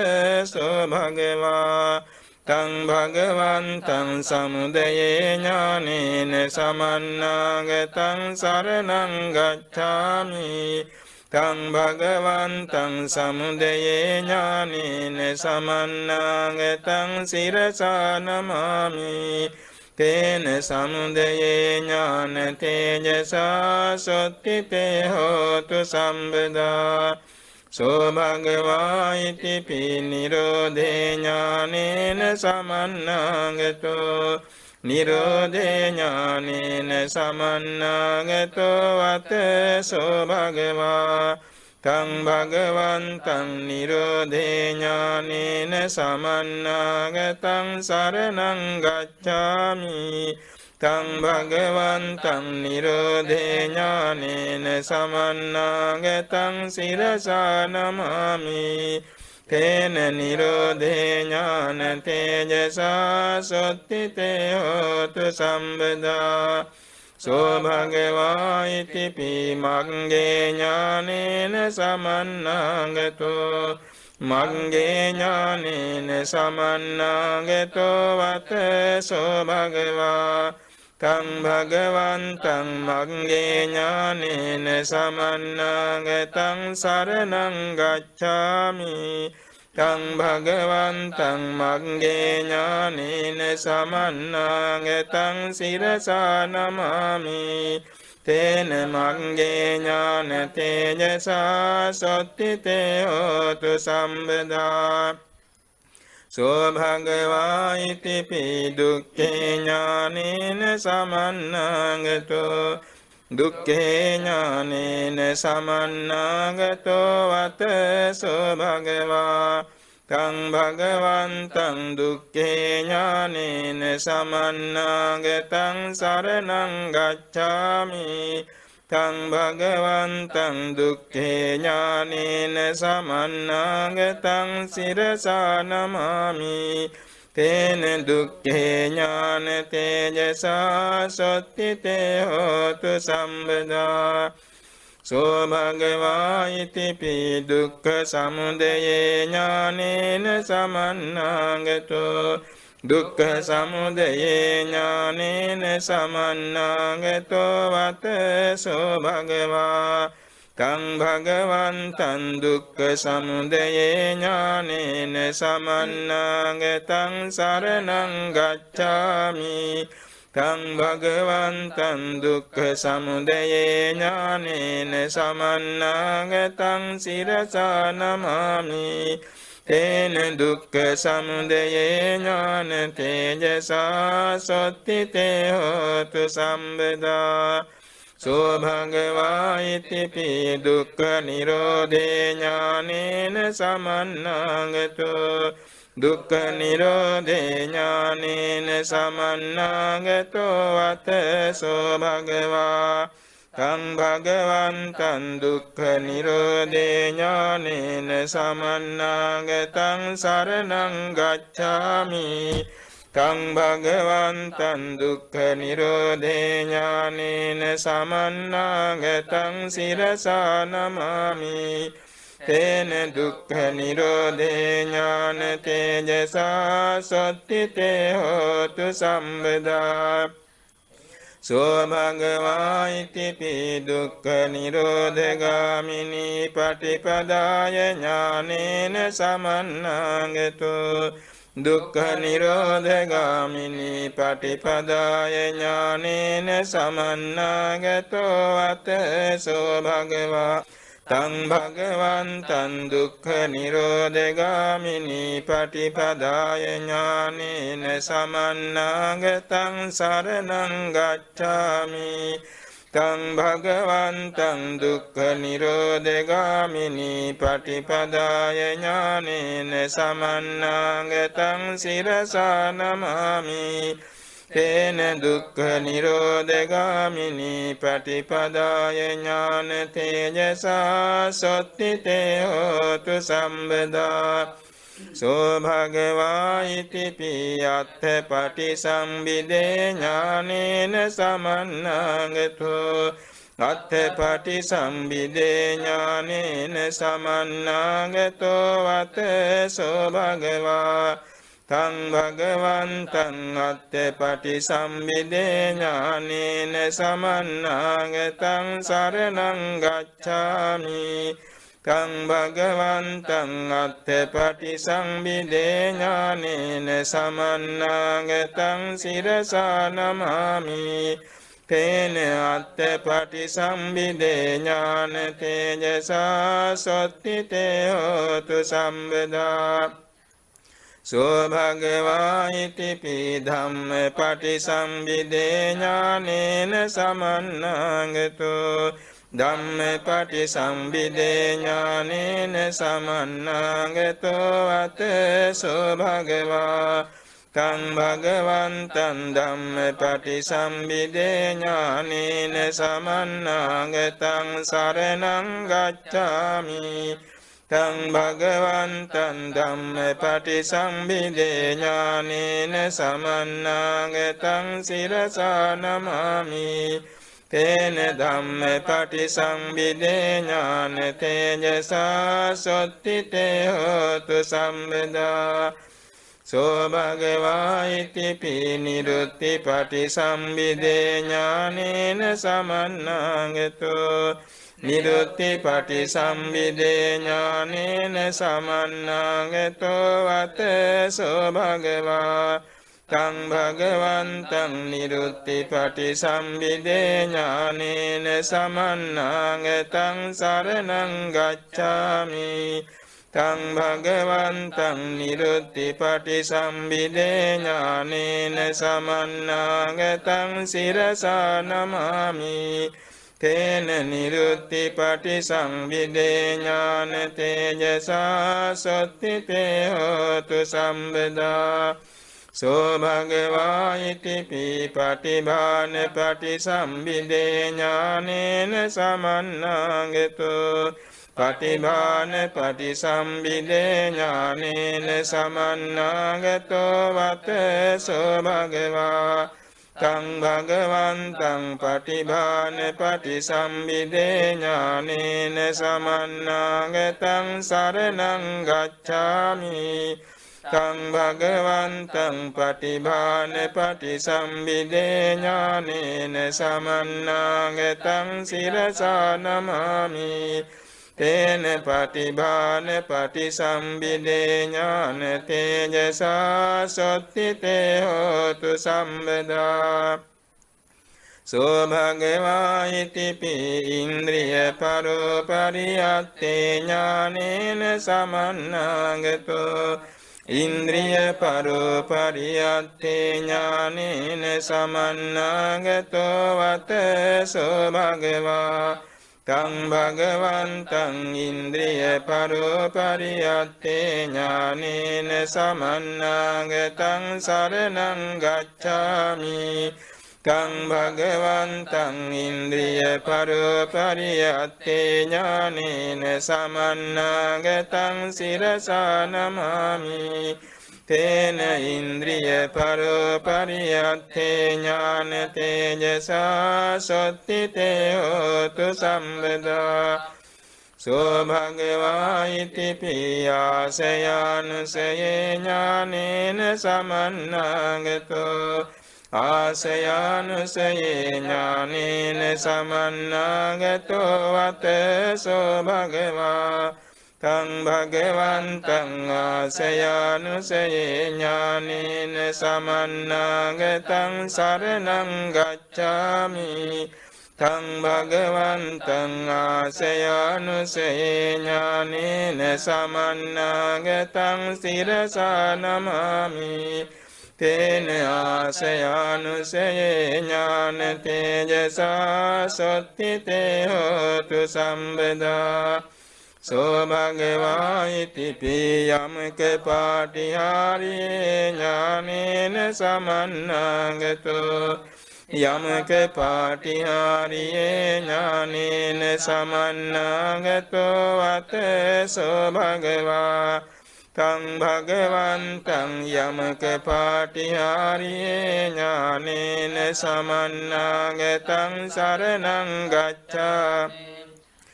සෝ භගවා තං භගවන්තං සමුදයේ ඥානේන සමන්නාගතං සරණං ගච්ඡාමි තං භගවන්තං සමුදයේ ඥානේන සමන්නාගතං සිරසා නමාමි තේන සමුදයේ ඥාන තේජසා සොත්තිතේ හෝතු සම්බදා සෝ භගවා ඉතිපි නිරෝධේ ඥානේන සමන්නාගතෝ නිරෝධේ ඥානේන සමන්නාගතෝ වත සෝ භගවා තං භගවන්තං නිරෝධේ ඥානේන සමන්නාගතං සරණං ගච්ඡාමි තං භගවන්තං නිරෝධේ ඥානේන සමන්නාගතං සිරසා නමාමි තේන නිරෝධේ ඥාන තේජසා සොත්තිතේ හෝතු සම්බදා සෝ භගවා ඉතිපි මග්ගේ ඥානේන සමන්නාගතෝ මග්ගේ ඥානේන සමන්නාගතෝ වත සෝ භගවා තං භගවන්තං මග්ගේ ඥානේන සමන්නාගතං සරණං ගච්ඡාමි තං භගවන්තං මග්ගේ ඥානේන සමන්නාගතං සිරසා නමාමි තේන මග්ගේ ඥාන තේජසා සොත්තිතේ හෝතු සම්බදා සෝ භගවා ඉතිපි දුක්ඛේ ඥානේන සමන්නාගතෝ දුක්ඛේ ඥානේන සමන්නාගතෝ වත සෝ භගවා තං භගවන්තං දුක්ඛේ ඥානේන සමන්නාගතං සරණං ගච්ඡාමි තං භගවන්තං දුක්ඛේ ඥානේන සමන්නාගතං සිරසා නමාමි තේන දුක්ඛේ ඥාන තේජසා සොත්තිතේ හෝතු සම්බදා සෝ භගවා ඉතිපි දුක්ඛ සමුදයේ ඥානේන සමන්නාගතෝ දුක්ඛ සමුදයේ ඥානේන සමන්නාගතෝ වත සෝ භගවා තං භගවන්තං දුක්ඛ සමුදයේ ඥානේන සමන්නාගතං සරණං ගච්ඡාමි තං භගවන්තං දුක්ඛ සමුදයේ ඥානේන සමන්නාගතං සිරසා නමාමි තේන දුක්ඛ සමුදයේ ඥාන තේජසා සොත්තිතේ හෝතු සම්බදා සෝ භගවා ඉතිපි දුක්ඛ නිරෝධේ ඥානේන සමන්නාගතෝ දුක්ඛ නිරෝධේ ඥානේන සමන්නාගතෝ වත සෝ භගවා තං භගවන්තං දුක්ඛ නිරෝධේ ඥානේන සමන්නාගතං සරණං ගච්ඡාමි තං භගවන්තං දුක්ඛ නිරෝධේ ඥානේන සමන්නාගතං සිරසා නමාමි තේන දුක්ඛ නිරෝධේ ඥාන තේජසා සොත්තිතේ හෝතු සම්බදා සෝ භගවා ඉතිපි දුක්ඛ නිරෝධගාමිනී පටිපදාය ඥානේන සමන්නාගතෝ දුක්ඛ නිරෝධගාමිනී පටිපදාය ඥානේන සමන්නාගතෝ වත සෝ භගවා තං භගවන්තං දුක්ඛ නිරෝධගාමිනී පටිපදාය ඥානේන සමන්නාගතං සරණං ගච්ඡාමි තං භගවන්තං දුක්ඛ නිරෝධගාමිනී පටිපදාය ඥානේන සමන්නාගතං සිරසා නමාමි තේන දුක්ඛ නිරෝධගාමිනී පටිපදාය ඥාන තේජසා සොත්තිතේ හෝතු සම්බදා සෝ භගවා ඉතිපි අත්ථ පටිසම්භිදේ ඥානේන සමන්නාගතෝ අත්ථ පටිසම්භිදේ ඥානේන සමන්නාගතෝ වත සෝ භගවා තං භගවන්තං අත්ථ පටිසම්භිදේ ඥානේන සමන්නාගතං සරණං ගච්ඡාමි තං භගවන්තං අත්ථ පටිසම්භිදේ ඥානේන සමන්නාගතං සිරසා නමාමි තේන අත්ථ පටිසම්භිදේ ඥාන තේජසා සොත්තිතේ හෝතු සම්බදා සෝ භගවා ඉතිපි ධම්ම පටිසම්භිදේ ඥානේන සමන්නාගතෝ ධම්ම පටිසම්භිදේ ඥානේන සමන්නාගතෝ අත සෝ භගවා තං භගවන්තං ධම්ම පටිසම්භිදේ ඥානේන සමන්නාගතං සරණං ගච්ඡාමි තං භගවන්තං ධම්ම පටිසම්භිදේ ඥානේන සමන්නාගතං සිරසා නමාමි තේන ධම්ම පටිසම්භිදේ ඥාන තේජසා සොත්තිතේ හෝතු සම්බදා සෝ භගවා ඉතිපි නිරුත්ති පටිසම්භිදේ ඥානේන සමන්නාගතෝ නිරුත්ති පටිසම්භිදේ ඥානේන සමන්නාගතෝ වත සෝ භගවා තං භගවන්තං නිරුත්ති පටිසම්භිදේ ඥානේන සමන්නාගතං සරණං ගච්ඡාමි තං භගවන්තං නිරුත්ති පටිසම්භිදේ ඥානේන සමන්නාගතං සිරසා නමාමි තේන නිරුත්ති පටිසම්භිදේ ඥාන තේජසා සොත්තිතේ හෝතු සම්බදා සෝ භගවා ඉතිපි පටිභාන පටිසම්භිදේ ඥානේන සමන්නාගතෝ පටිභාන පටිසම්භිදේ ඥානේන සමන්නාගතෝ වත සෝ භගවා තං භගවන්තං පටිභාන පටිසම්භිදේ ඥානේන සමන්නාගතං සරණං ගච්ඡාමි තං භගවන්තං පටිභාන පටිසම්භිදේ ඥානේන සමන්නාගතං සිරසා නමාමි තේන පටිභාන පටිසම්භිදේ ඥාන තේජසා සොත්තිතේ හෝතු සම්බදා සෝ භගවා ඉතිපි ඉන්ද්‍රිය පරෝ පරියත්තේ ඥානේන සමන්නාගතෝ ඉන්ද්‍රිය පරෝ පරියත්තේ ඥානේන සමන්නාගතෝ වත සෝ භගවා තං භගවන්තං ඉන්ද්‍රිය පරෝ පරියත්තේ ඥානේන සමන්නාගතං සරණං ගච්ඡාමි තං භගවන්තං ඉන්ද්‍රිය පරෝ පරියත්තේ ඥානේන සමන්නාගතං සිරසා නමාමි තේන ඉන්ද්‍රිය පරෝ පරියත්තේ ඥාන තේජසා සොත්තිතේ හෝතු සම්බදා සෝ භගවා ඉතිපි ආසයානුසයේ ඥානේන සමන්නාගතෝ ආසයානුසයේ ඥානේන සමන්නාගතෝ වත සෝ භගවා තං භගවන්තං ආසයානුසයේ ඥානේන සමන්නාගතං සරණං ගච්ඡාමි තං භගවන්තං ආසයානුසයේ ඥානේන සමන්නාගතං සිරසා නමාමි තේන ආසයානුසයේ ඥාන තේජසා සොත්තිතේ හෝතු සම්බදා සෝ භගවා ඉතිපි යමක පාටිහාරියේ ඥානේන සමන්නාගතෝ යමක පාටිහාරියේ ඥානේන සමන්නාගතෝ අත සෝ භගවා තං භගවන්තං යමක පාටිහාරියේ ඥානේන සමන්නාගතං සරණං ගච්ඡාමි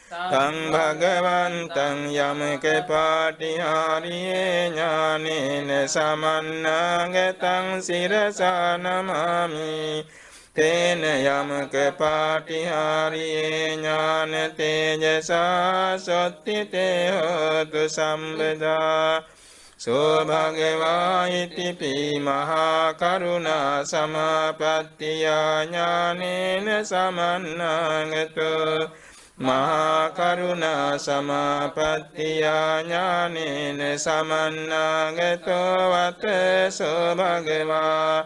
තං භගවන්තං යමක පාටිහාරියේ ඥානේන සමන්නාගතං සිරසා නමාමි තේන යමක පාටිහාරියේ ඥාන තේජසා සොත්තිතේ හෝතු සම්බදා සෝ භගවා ඉතිපි මහා කරුණා සමාපත්තියා ඥානේන සමන්නාගතෝ මහා කරුණා සමාපත්තියා ඥානේන සමන්නාගතෝ වත සෝ භගවා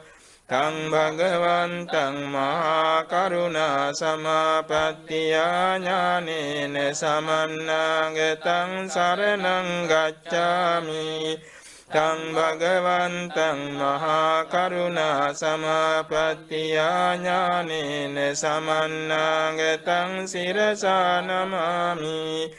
තං භගවන්තං මහා කරුණා සමාපත්තියා ඥානේන සමන්නාගතං සරණං ගච්ඡාමි තං භගවන්තං මහා කරුණා සමාපත්තියා ඥානේන සමන්නාගතං සිරසා නමාමි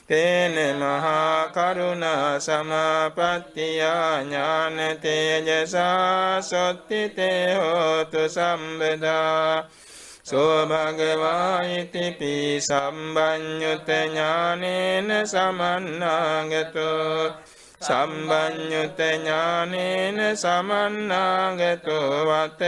තේන මහා කරුණා සමාපත්තියා ඥාන තේජසා සොත්තිතේ හෝතු සම්බදා සෝ භගවා ඉතිපි සම්බඤ්ඤුත ඥානේන සමන්නාගතෝ සම්බඤ්ඤුත ඥානේන සමන්නාගතෝ වත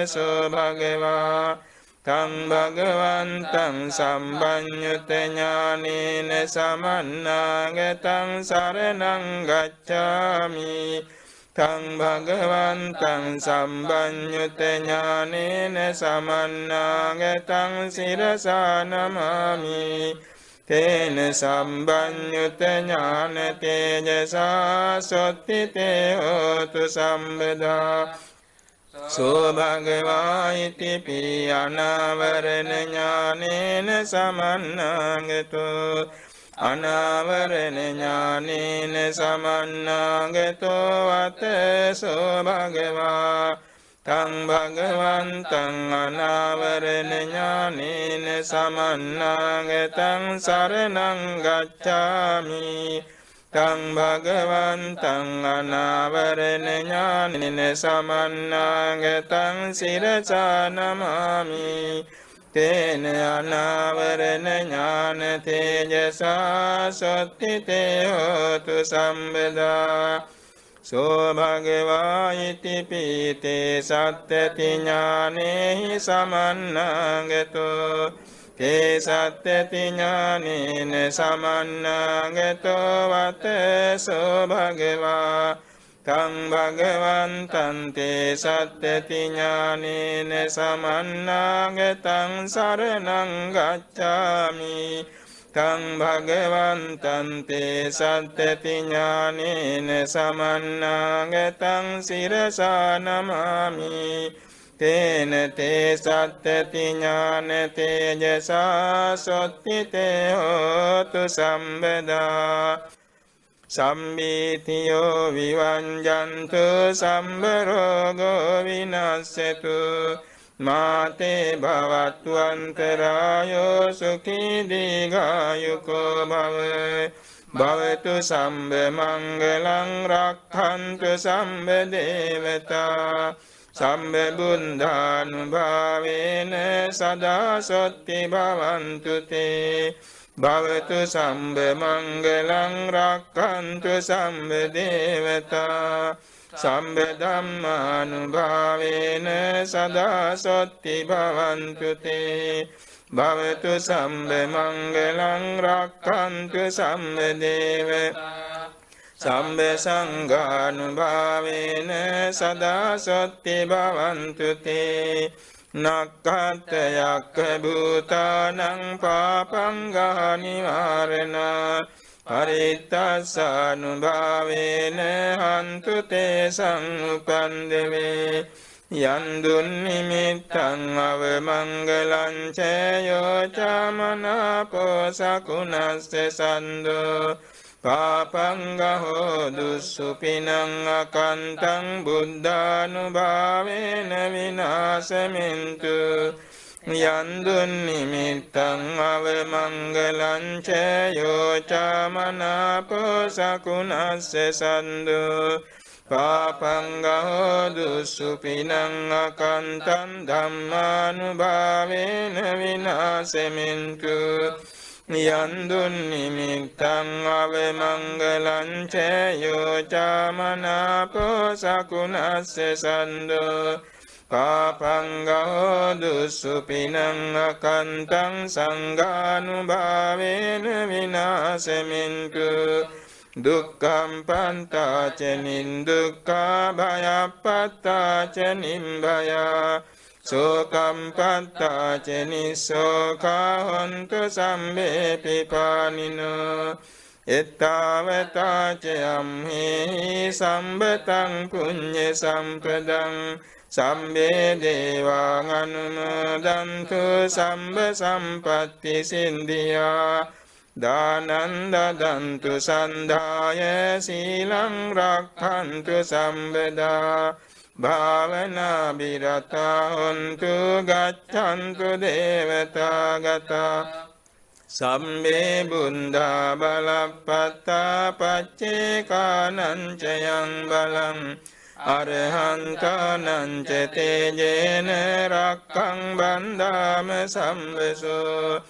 සෝ භගවා තං භගවන්තං සම්බඤ්ඤුත ඥානේන සමන්නාගතං සරණං ගච්ඡාමි තං භගවන්තං සම්බඤ්ඤුත ඥානේන සමන්නාගතං සිරසා නමාමි තේන සම්බඤ්ඤුත ඥාන තේජසා සොත්තිතේ හෝතු සම්බදා සෝ භගවා ඉතිපි අනාවරණ ඥානේන සමන්නාගතෝ අනාවරණ ඥානේන සමන්නාගතෝ වත සෝ භගවා තං භගවන්තං අනාවරණ ඥානේන සමන්නාගතං සරණං ගච්ඡාමි තං භගවන්තං අනාවරණ ඥානේන සමන්නාගතං සිරසා නමාමි තේන අනාවරණ ඥාන තේජසා සොත්තිතේ හෝතු සම්බදා සෝ භගවා ඉතිපි තේ සත්‍යති ඥානේහි සමන්නාගතෝ තේ සත්‍යති ඥානේන සමන්නාගතෝ වත සෝ භගවා තං භගවන්තං තේ සත්‍යති ඥානේන සමන්නාගතං සරණං ගච්ඡාමි තං භගවන්තං තේ සත්‍යති ඥානේන සමන්නාගතං සිරසා නමාමි තේන තේ සත්‍යති ඥාන තේජසා සොත්තිතේ හෝතු සම්බදා සම්බීතියෝ විවංජන්තු සම්බ රෝගෝ විනස්සතු මාතේ භවත්වන්තරායෝ සුඛී දීඝායුකෝ භව භවතු සම්බ මංගලං රක්ඛන්තු සම්බ දේවතා සම්බ බුද්ධානුභාවේන සදා සොත්ති භවන්තු තේ භවතු සම්බ මංගලං රක්ඛන්තු සම්බ දේවතා සම්බ ධම්මානුභාවේන සදා සොත්ති භවන්තු තේ භවතු සම්බ මංගලං රක්ඛන්තු සම්බ දේවතා සම්බ සංඝානුභාවේන සදා සොත්ති භවන්තු තේ නක්ඛත් යක්ඛ භූතානං පාපං ගානිවාරණ පරිත්තස්සානුභාවේන හන්තු තේසං උපන්දවේ යන්දුන් නිමිත්තං අවමංගලං චයෝ චමනාපෝ සකුණස්ස සන්දෝ පාපංගහෝ දුස්සුපිනං අකන්තං බුද්ධානුභාවේන විනාශමින්තු යන්දුන් නිමිත්තං අවමංගලං චයෝ චමනාපෝ සකුණස්ස සන්දෝ පාපංගහෝ දුස්සුපිනං අකන්තං ධම්මානුභාවේන විනාශමින්තු යන්දුන් නිමිත්තං අවමංගලං චයෝ චමනාපෝ සකුණස්ස සන්දෝ පාපංගහෝ දුස්සුපිනං අකන්තං සංඝානුභාවේන විනාශමින්තු දුක්ඛං පන්තාච නින්දුක්ඛා භයප්පත්තාච නිම්භයා සෝකං පත්තාච නිස්සෝකා හොන්තු සම්මේ පිපානිනෝ එත්තාවතාච අම්හි සම්බතං පුඤ්ඤ සම්පදං සම්මේ දේවාං අනුමෝදන්තු සම්බ සම්පත්ති සින්දියා දානං දදන්තු සන්ධාය සීලං රක්ඛන්තු සම්බදා භාවනා බිරතා හොන්තු ගච්ඡන්තු දේවතා ගතා සම්මේ බුද්ධා බලප්පත්තා පච්චේකානං චයං බලං අරහන්තානං ච තේජේන රක්ඛං බන්ධාම සම්බසෝ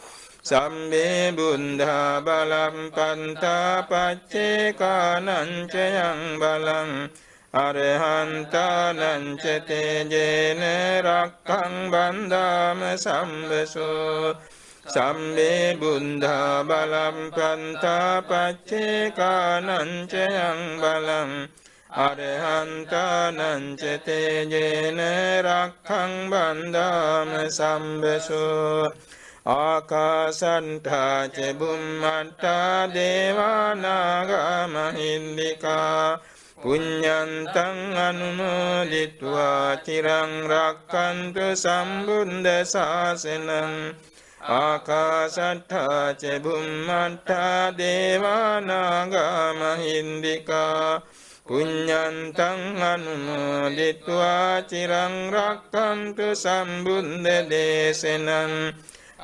සම්මේ බුද්ධා බලප්පත්තා පච්චේකානං චයං බලං අරහන්තානං ච තේජේන රක්ඛං බන්ධාම සම්බසෝ සම්මේ බුද්ධා බලප්පත්තා පච්චේකානං චයං බලං අරහන්තානං ච තේජේන රක්ඛං බන්ධාම සම්බසෝ ආකාසන්තා ච බුම්මත්තා දේවානාගා මහින්దికා පුඤ්ඤන්තං අනුමෝදිत्वा චිරං රක්ඛන්තු සම්බුද්ධ ශාසනං ආකාසත්තා ච බුම්මත්තා දේවානාගා මහින්దికා පුඤ්ඤන්තං අනුමෝදිत्वा චිරං රක්ඛන්තු සම්බුද්ධ දේශනං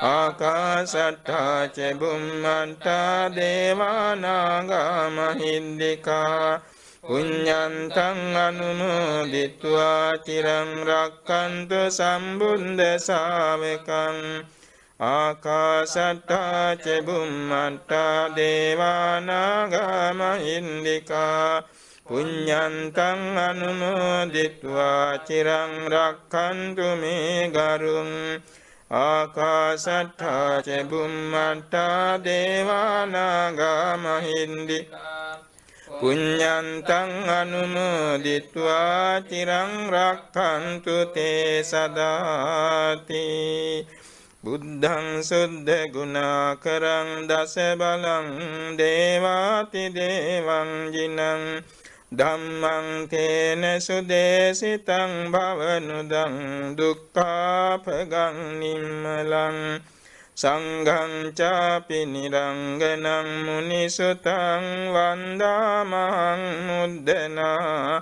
ආකාසත්තා ච බුම්මත්තා දේවානාගා මහින්దికා පුඤ්ඤන්තං අනුමෝදිत्वा චිරං රක්ඛන්තු සම්බුද්ධ ශාවකං ආකාසත්තා ච බුම්මත්තා දේවානාගා මහින්దికා පුඤ්ඤන්තං අනුමෝදිत्वा චිරං රක්ඛන්තු මේ ගරුං ආකාසත්තා ච බුම්මත්තා දේවානාගා මහින්దికා පුඤ්ඤන්තං අනුමෝදිत्वा චිරං රක්ඛන්තු තේ සදාති බුද්ධං සුද්ධ ගුණාකරං දස බලං දේවාති දේවං ජිනං ධම්මං තේන සුදේසිතං භවනුදං දුක්ඛාපගං නිම්මලං සංඝං චාපි නිරංගනං මුනිසුතං වන්දාමහං මුද්දනා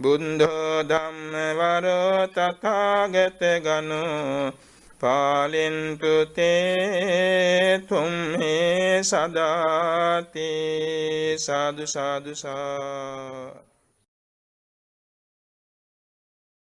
බුද්ධෝ ධම්ම වරෝ තථාගත ගනෝ පාලින්තු තේ තුම්හි සදාති සාදු සාදු සා